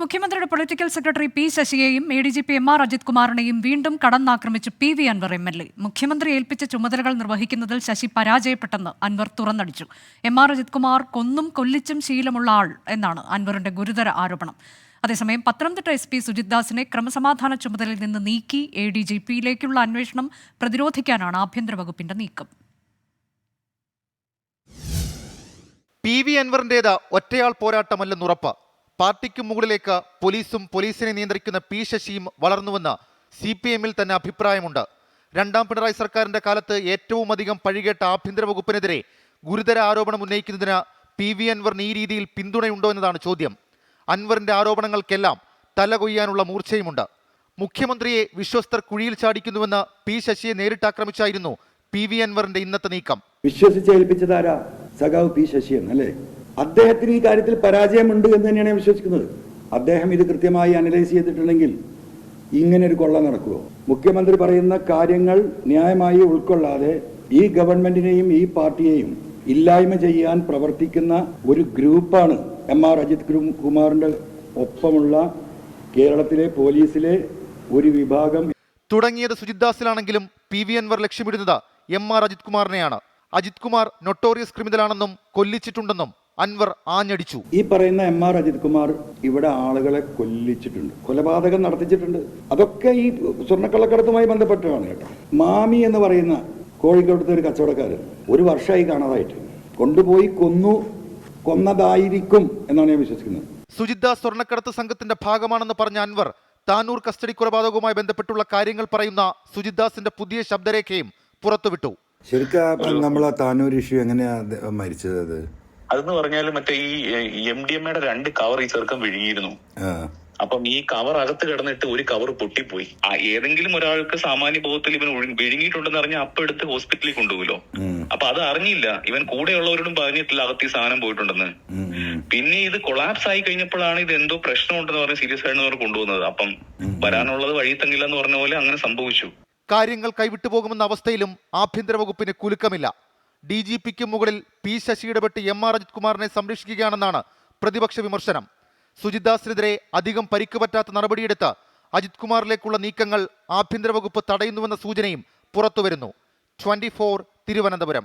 മുഖ്യമന്ത്രിയുടെ political secretary P ശശിയെയും ADGP MR Ajith കുമാറിനെയും വീണ്ടും കടന്നാക്രമിച്ച് PV അൻവർ MLA. മുഖ്യമന്ത്രി ഏൽപ്പിച്ച ചുമതലകൾ നിർവഹിക്കുന്നതിൽ ശശി പരാജയപ്പെട്ടെന്ന് അൻവർ തുറന്നടിച്ചു. MR അജിത് കുമാർ കൊന്നും കൊല്ലിച്ചും ശീലമുള്ള ആൾ എന്നാണ് അൻവറിന്റെ ഗുരുതര ആരോപണം. അതേസമയം പത്തനംതിട്ട SP സുജിത് ദാസിനെ ക്രമസമാധാന ചുമതലയിൽ നിന്ന് നീക്കി ADGPയിലേക്കുള്ള അന്വേഷണം പ്രതിരോധിക്കാനാണ് ആഭ്യന്തര വകുപ്പിന്റെ നീക്കം. PV അൻവറിന്റേത് ഒറ്റയാൾ പോരാട്ടമല്ലെന്നുറപ്പ്. പാർട്ടിക്ക് മുകളിലേക്ക് പോലീസും പോലീസിനെ നിയന്ത്രിക്കുന്ന P ശശിയും വളർന്നുവെന്ന് CPM-ൽ തന്നെ അഭിപ്രായമുണ്ട്. രണ്ടാം പിണറായി സർക്കാരിന്റെ കാലത്ത് ഏറ്റവും അധികം പഴികേട്ട ആഭ്യന്തര വകുപ്പിനെതിരെ ഗുരുതര ആരോപണം ഉന്നയിക്കുന്നതിന് PV അൻവറിന് ഈ രീതിയിൽ പിന്തുണയുണ്ടോ എന്നതാണ് ചോദ്യം. അൻവറിന്റെ ആരോപണങ്ങൾക്കെല്ലാം തലകൊയ്യാനുള്ള മൂർച്ചയുമുണ്ട്. മുഖ്യമന്ത്രിയെ വിശ്വസ്തർ കുഴിയിൽ ചാടിക്കുന്നുവെന്ന് P ശശിയെ നേരിട്ടാക്രമിച്ചായിരുന്നു PV അൻവറിന്റെ ഇന്നത്തെ നീക്കം. വിശ്വസിച്ചേൽപ്പിച്ചതാരാ? സഖാവ് P ശശി എന്നല്ലേ? അദ്ദേഹത്തിന് ഈ കാര്യത്തിൽ പരാജയമുണ്ട് എന്ന് തന്നെയാണ് ഞാൻ വിശ്വസിക്കുന്നത്. അദ്ദേഹം ഇത് കൃത്യമായി അനലൈസ് ചെയ്തിട്ടുണ്ടെങ്കിൽ ഇങ്ങനെ ഒരു കൊള്ള നടക്കുമോ? മുഖ്യമന്ത്രി പറയുന്ന കാര്യങ്ങൾ ന്യായമായി ഉൾക്കൊള്ളാതെ ഈ ഗവൺമെന്റിനെയും ഈ പാർട്ടിയെയും ഇല്ലായ്മ ചെയ്യാൻ പ്രവർത്തിക്കുന്ന ഒരു ഗ്രൂപ്പാണ് MR അജിത് കുമാറിന്റെ ഒപ്പമുള്ള കേരളത്തിലെ പോലീസിലെ ഒരു വിഭാഗം. തുടങ്ങിയത് സുജിത് ദാസിലാണെങ്കിലും PV അൻവർ ലക്ഷ്യമിടുന്നത് MR അജിത് കുമാറിനെയാണ്. അജിത് കുമാർ നൊട്ടോറിയസ് ക്രിമിനലാണെന്നും കൊല്ലിച്ചിട്ടുണ്ടെന്നും അൻവർ ആഞ്ഞടിച്ചു. ഈ പറയുന്ന MR അജിത് കുമാർ ഇവിടെ ആളുകളെ കൊല്ലിച്ചിട്ടുണ്ട്, കൊലപാതകം നടത്തിച്ചിട്ടുണ്ട്. അതൊക്കെ ഈ സ്വർണ്ണക്കള്ളക്കടത്തുമായി ബന്ധപ്പെട്ടാണ് കേട്ടോ. മാമി എന്ന് പറയുന്ന കോഴിക്കോടത്തെ ഒരു കച്ചവടക്കാരൻ 1 വർഷമായി കാണാതായിട്ട്, കൊണ്ടുപോയി കൊന്നതായിരിക്കും എന്നാണ് ഞാൻ വിശ്വസിക്കുന്നത്. സുജിത് ദാസ് സ്വർണ്ണക്കടത്ത് സംഘത്തിന്റെ ഭാഗമാണെന്ന് പറഞ്ഞ അൻവർ താനൂർ കസ്റ്റഡി കൊലപാതകവുമായി ബന്ധപ്പെട്ടുള്ള കാര്യങ്ങൾ പറയുന്ന സുജിത് ദാസിന്റെ പുതിയ ശബ്ദരേഖയും പുറത്തുവിട്ടു. ശരിക്കും നമ്മളെ താനൂർ ഇഷ്യൂ എങ്ങനെയാ മരിച്ചത്? അതെന്ന് പറഞ്ഞാൽ മറ്റേ ഈ MDMA-യുടെ 2 കവർ ഈ ചെറുക്കം വിഴുങ്ങിയിരുന്നു. അപ്പം ഈ കവർ അകത്ത് കിടന്നിട്ട് ഒരു കവർ പൊട്ടിപ്പോയി. ഏതെങ്കിലും ഒരാൾക്ക് സാമാന്യ ബോധത്തിൽ ഇവൻ വിഴുങ്ങിയിട്ടുണ്ടെന്ന് അറിഞ്ഞാൽ അപ്പം എടുത്ത് ഹോസ്പിറ്റലിൽ കൊണ്ടുപോകുമല്ലോ. അപ്പൊ അത് അറിഞ്ഞില്ല, ഇവൻ കൂടെയുള്ളവരോടും പറഞ്ഞിട്ടില്ല അകത്ത് ഈ സാധനം പോയിട്ടുണ്ടെന്ന്. പിന്നെ ഇത് കൊളാപ്സ് ആയി കഴിഞ്ഞപ്പോഴാണ് ഇത് എന്തോ പ്രശ്നമുണ്ടെന്ന് പറഞ്ഞ് സീരിയസ് ആയിട്ട് കൊണ്ടുപോകുന്നത്. അപ്പം വരാനുള്ളത് വഴി തങ്ങില്ല എന്ന് പറഞ്ഞ പോലെ അങ്ങനെ സംഭവിച്ചു. കാര്യങ്ങൾ കൈവിട്ടു പോകുമെന്ന അവസ്ഥയിലും ആഭ്യന്തര വകുപ്പിന് കുലുക്കമില്ല. DGPക്ക് മുകളിൽ P ശശി ഇടപെട്ട് MR അജിത് കുമാറിനെ സംരക്ഷിക്കുകയാണെന്നാണ് പ്രതിപക്ഷ വിമർശനം. സുജിത് ദാസിനെതിരെ അധികം പരിക്ക് പറ്റാത്ത നടപടിയെടുത്ത് അജിത് കുമാറിലേക്കുള്ള നീക്കങ്ങൾ ആഭ്യന്തര വകുപ്പ് തടയുന്നുവെന്ന സൂചനയും പുറത്തുവരുന്നു. 24 തിരുവനന്തപുരം.